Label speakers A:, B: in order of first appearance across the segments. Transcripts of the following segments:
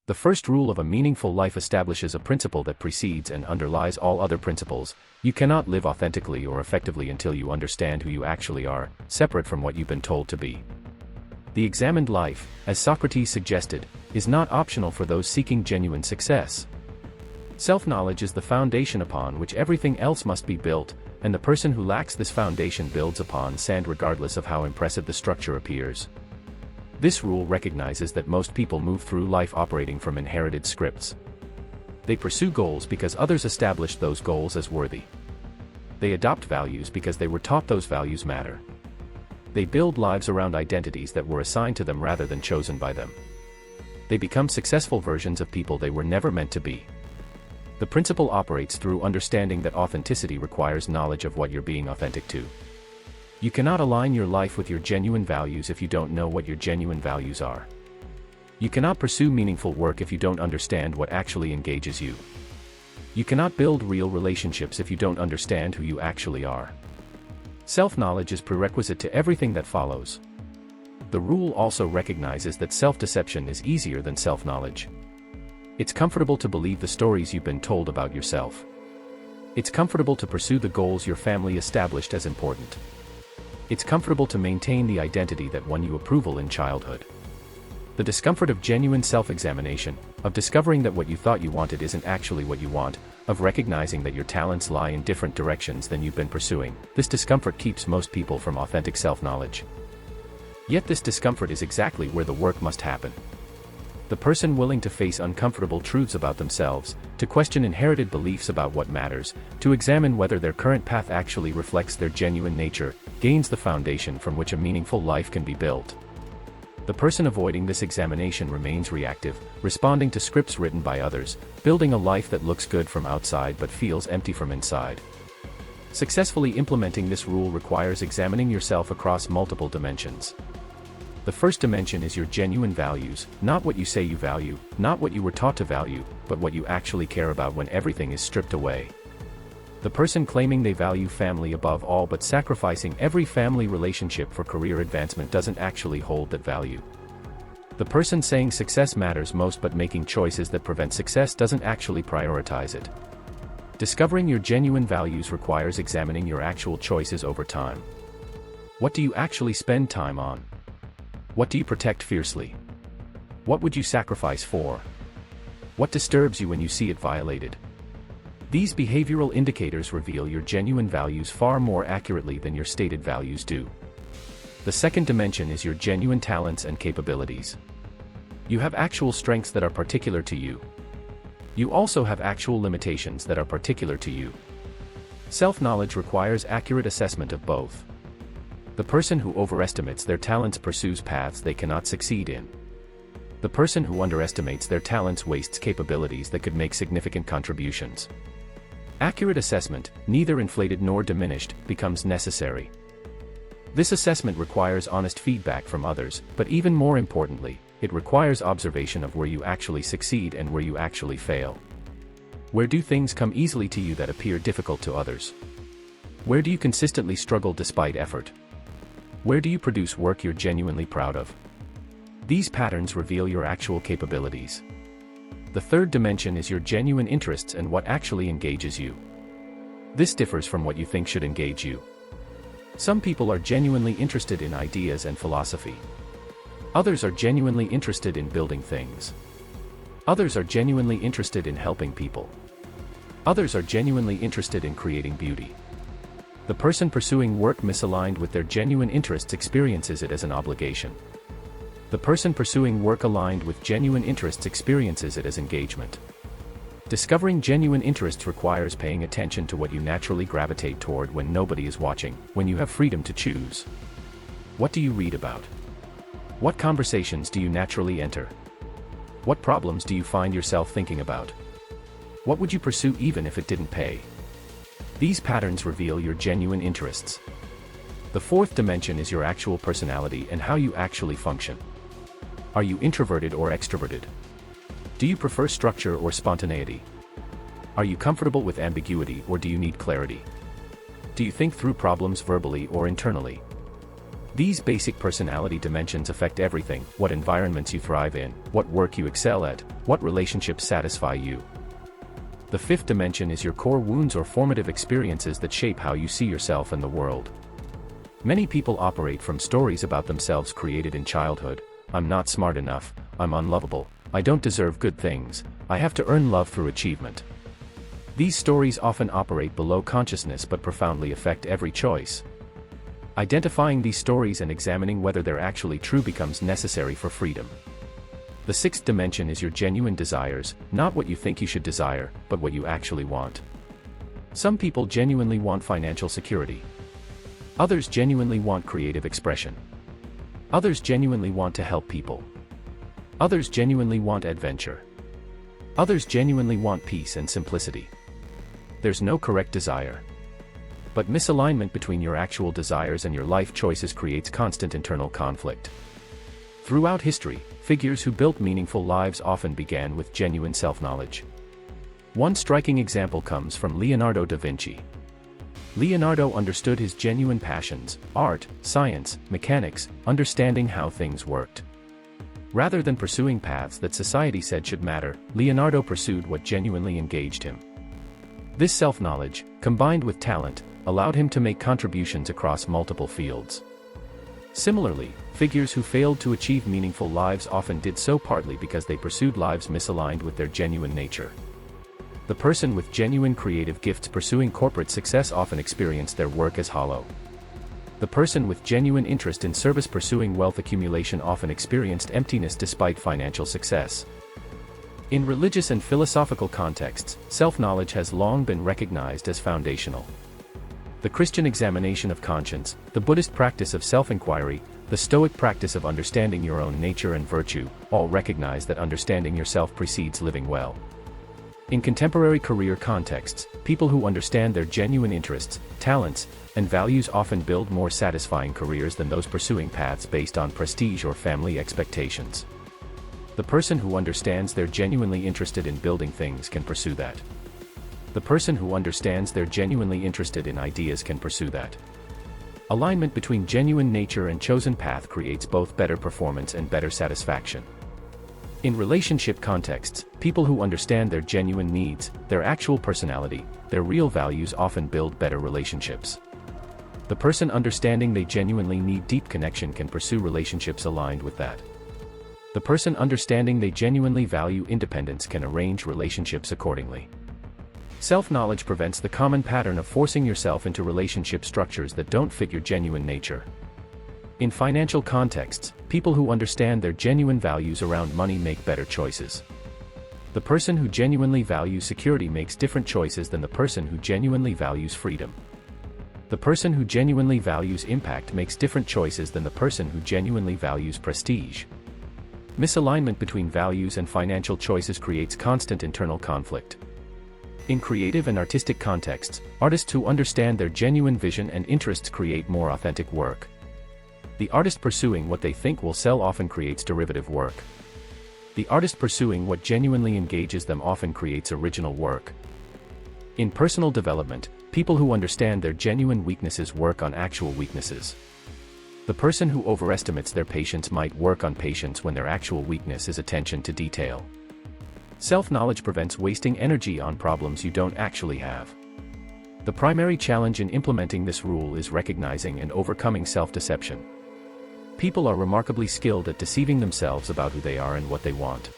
A: The first rule of a meaningful life establishes a principle that precedes and underlies all other principles. You cannot live authentically or effectively until you understand who you actually are, separate from what you've been told to be. The examined life, as Socrates suggested, is not optional for those seeking genuine success. Self-knowledge is the foundation upon which everything else must be built, and the person who lacks this foundation builds upon sand regardless of how impressive the structure appears. This rule recognizes that most people move through life operating from inherited scripts. They pursue goals because others established those goals as worthy. They adopt values because they were taught those values matter. They build lives around identities that were assigned to them rather than chosen by them. They become successful versions of people they were never meant to be. The principle operates through understanding that authenticity requires knowledge of what you're being authentic to. You cannot align your life with your genuine values if you don't know what your genuine values are. You cannot pursue meaningful work if you don't understand what actually engages you. You cannot build real relationships if you don't understand who you actually are. Self-knowledge is prerequisite to everything that follows. The rule also recognizes that self-deception is easier than self-knowledge. It's comfortable to believe the stories you've been told about yourself. It's comfortable to pursue the goals your family established as important. It's comfortable to maintain the identity that won you approval in childhood. The discomfort of genuine self-examination, of discovering that what you thought you wanted isn't actually what you want, of recognizing that your talents lie in different directions than you've been pursuing, this discomfort keeps most people from authentic self-knowledge. Yet this discomfort is exactly where the work must happen. The person willing to face uncomfortable truths about themselves, to question inherited beliefs about what matters, to examine whether their current path actually reflects their genuine nature, gains the foundation from which a meaningful life can be built. The person avoiding this examination remains reactive, responding to scripts written by others, building a life that looks good from outside but feels empty from inside. Successfully implementing this rule requires examining yourself across multiple dimensions. The first dimension is your genuine values, not what you say you value, not what you were taught to value, but what you actually care about when everything is stripped away. The person claiming they value family above all but sacrificing every family relationship for career advancement doesn't actually hold that value. The person saying success matters most but making choices that prevent success doesn't actually prioritize it. Discovering your genuine values requires examining your actual choices over time. What do you actually spend time on? What do you protect fiercely? What would you sacrifice for? What disturbs you when you see it violated? These behavioral indicators reveal your genuine values far more accurately than your stated values do. The second dimension is your genuine talents and capabilities. You have actual strengths that are particular to you. You also have actual limitations that are particular to you. Self-knowledge requires accurate assessment of both. The person who overestimates their talents pursues paths they cannot succeed in. The person who underestimates their talents wastes capabilities that could make significant contributions. Accurate assessment, neither inflated nor diminished, becomes necessary. This assessment requires honest feedback from others, but even more importantly, it requires observation of where you actually succeed and where you actually fail. Where do things come easily to you that appear difficult to others? Where do you consistently struggle despite effort? Where do you produce work you're genuinely proud of? These patterns reveal your actual capabilities. The third dimension is your genuine interests and what actually engages you. This differs from what you think should engage you. Some people are genuinely interested in ideas and philosophy. Others are genuinely interested in building things. Others are genuinely interested in helping people. Others are genuinely interested in creating beauty. The person pursuing work misaligned with their genuine interests experiences it as an obligation. The person pursuing work aligned with genuine interests experiences it as engagement. Discovering genuine interests requires paying attention to what you naturally gravitate toward when nobody is watching, when you have freedom to choose. What do you read about? What conversations do you naturally enter? What problems do you find yourself thinking about? What would you pursue even if it didn't pay? These patterns reveal your genuine interests. The fourth dimension is your actual personality and how you actually function. Are you introverted or extroverted? Do you prefer structure or spontaneity? Are you comfortable with ambiguity or do you need clarity? Do you think through problems verbally or internally? These basic personality dimensions affect everything: what environments you thrive in, what work you excel at, What relationships satisfy you? The fifth dimension is your core wounds or formative experiences that shape how you see yourself and the world. Many people operate from stories about themselves created in childhood. I'm not smart enough, I'm unlovable, I don't deserve good things, I have to earn love through achievement. These stories often operate below consciousness but profoundly affect every choice. Identifying these stories and examining whether they're actually true becomes necessary for freedom. The sixth dimension is your genuine desires, not what you think you should desire, but what you actually want. Some people genuinely want financial security. Others genuinely want creative expression. Others genuinely want to help people. Others genuinely want adventure. Others genuinely want peace and simplicity. There's no correct desire. But misalignment between your actual desires and your life choices creates constant internal conflict. Throughout history, figures who built meaningful lives often began with genuine self-knowledge. One striking example comes from Leonardo da Vinci. Leonardo understood his genuine passions, art, science, mechanics, understanding how things worked. Rather than pursuing paths that society said should matter, Leonardo pursued what genuinely engaged him. This self-knowledge, combined with talent, allowed him to make contributions across multiple fields. Similarly, figures who failed to achieve meaningful lives often did so partly because they pursued lives misaligned with their genuine nature. The person with genuine creative gifts pursuing corporate success often experienced their work as hollow. The person with genuine interest in service pursuing wealth accumulation often experienced emptiness despite financial success. In religious and philosophical contexts, self-knowledge has long been recognized as foundational. The Christian examination of conscience, the Buddhist practice of self-inquiry, the Stoic practice of understanding your own nature and virtue, all recognize that understanding yourself precedes living well. In contemporary career contexts, people who understand their genuine interests, talents, and values often build more satisfying careers than those pursuing paths based on prestige or family expectations. The person who understands they're genuinely interested in building things can pursue that. The person who understands they're genuinely interested in ideas can pursue that. Alignment between genuine nature and chosen path creates both better performance and better satisfaction. In relationship contexts, people who understand their genuine needs, their actual personality, their real values often build better relationships. The person understanding they genuinely need deep connection can pursue relationships aligned with that. The person understanding they genuinely value independence can arrange relationships accordingly. Self-knowledge prevents the common pattern of forcing yourself into relationship structures that don't fit your genuine nature. In financial contexts, people who understand their genuine values around money make better choices. The person who genuinely values security makes different choices than the person who genuinely values freedom. The person who genuinely values impact makes different choices than the person who genuinely values prestige. Misalignment between values and financial choices creates constant internal conflict. In creative and artistic contexts, artists who understand their genuine vision and interests create more authentic work. The artist pursuing what they think will sell often creates derivative work. The artist pursuing what genuinely engages them often creates original work. In personal development, people who understand their genuine weaknesses work on actual weaknesses. The person who overestimates their patience might work on patience when their actual weakness is attention to detail. Self-knowledge prevents wasting energy on problems you don't actually have. The primary challenge in implementing this rule is recognizing and overcoming self-deception. People are remarkably skilled at deceiving themselves about who they are and what they want.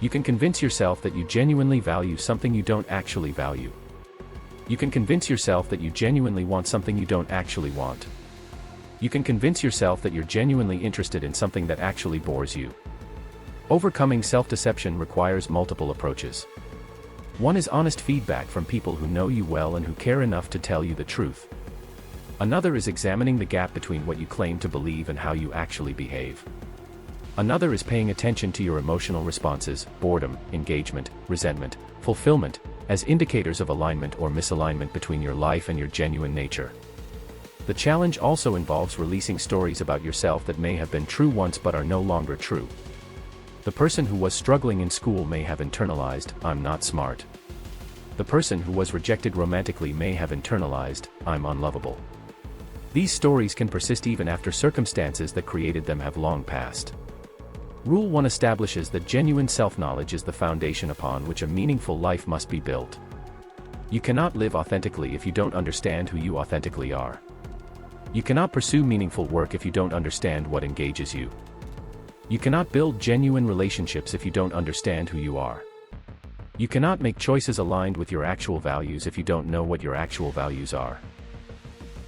A: You can convince yourself that you genuinely value something you don't actually value. You can convince yourself that you genuinely want something you don't actually want. You can convince yourself that you're genuinely interested in something that actually bores you. Overcoming self-deception requires multiple approaches. One is honest feedback from people who know you well and who care enough to tell you the truth. Another is examining the gap between what you claim to believe and how you actually behave. Another is paying attention to your emotional responses, boredom, engagement, resentment, fulfillment, as indicators of alignment or misalignment between your life and your genuine nature. The challenge also involves releasing stories about yourself that may have been true once but are no longer true. The person who was struggling in school may have internalized, "I'm not smart." The person who was rejected romantically may have internalized, "I'm unlovable." These stories can persist even after circumstances that created them have long passed. Rule 1 establishes that genuine self-knowledge is the foundation upon which a meaningful life must be built. You cannot live authentically if you don't understand who you authentically are. You cannot pursue meaningful work if you don't understand what engages you. You cannot build genuine relationships if you don't understand who you are. You cannot make choices aligned with your actual values if you don't know what your actual values are.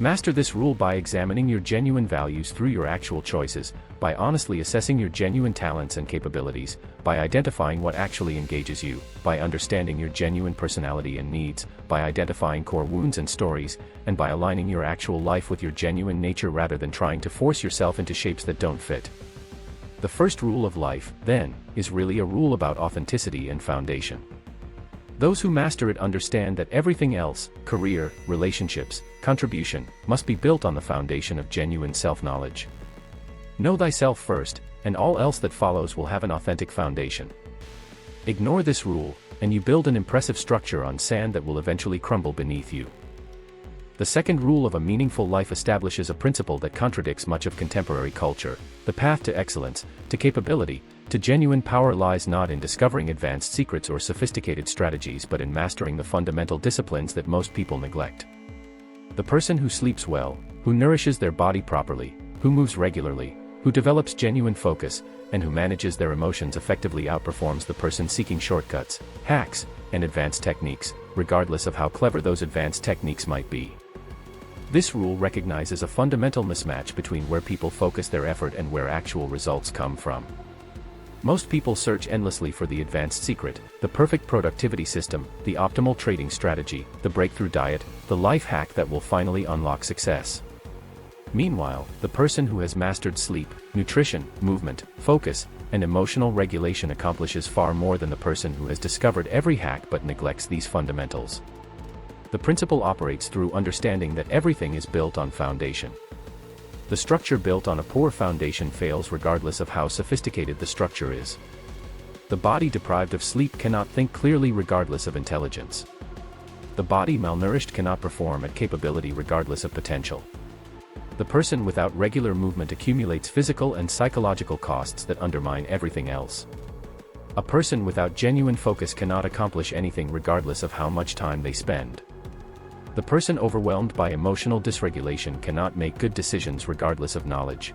A: Master this rule by examining your genuine values through your actual choices, by honestly assessing your genuine talents and capabilities, by identifying what actually engages you, by understanding your genuine personality and needs, by identifying core wounds and stories, and by aligning your actual life with your genuine nature rather than trying to force yourself into shapes that don't fit. The first rule of life, then, is really a rule about authenticity and foundation. Those who master it understand that everything else, career, relationships, contribution, must be built on the foundation of genuine self-knowledge. Know thyself first, and all else that follows will have an authentic foundation. Ignore this rule, and you build an impressive structure on sand that will eventually crumble beneath you. The second rule of a meaningful life establishes a principle that contradicts much of contemporary culture. The path to excellence, to capability, to genuine power lies not in discovering advanced secrets or sophisticated strategies but in mastering the fundamental disciplines that most people neglect. The person who sleeps well, who nourishes their body properly, who moves regularly, who develops genuine focus, and who manages their emotions effectively outperforms the person seeking shortcuts, hacks, and advanced techniques, regardless of how clever those advanced techniques might be. This rule recognizes a fundamental mismatch between where people focus their effort and where actual results come from. Most people search endlessly for the advanced secret, the perfect productivity system, the optimal trading strategy, the breakthrough diet, the life hack that will finally unlock success. Meanwhile, the person who has mastered sleep, nutrition, movement, focus, and emotional regulation accomplishes far more than the person who has discovered every hack but neglects these fundamentals. The principle operates through understanding that everything is built on foundation. The structure built on a poor foundation fails regardless of how sophisticated the structure is. The body deprived of sleep cannot think clearly regardless of intelligence. The body malnourished cannot perform at capability regardless of potential. The person without regular movement accumulates physical and psychological costs that undermine everything else. A person without genuine focus cannot accomplish anything regardless of how much time they spend. The person overwhelmed by emotional dysregulation cannot make good decisions regardless of knowledge.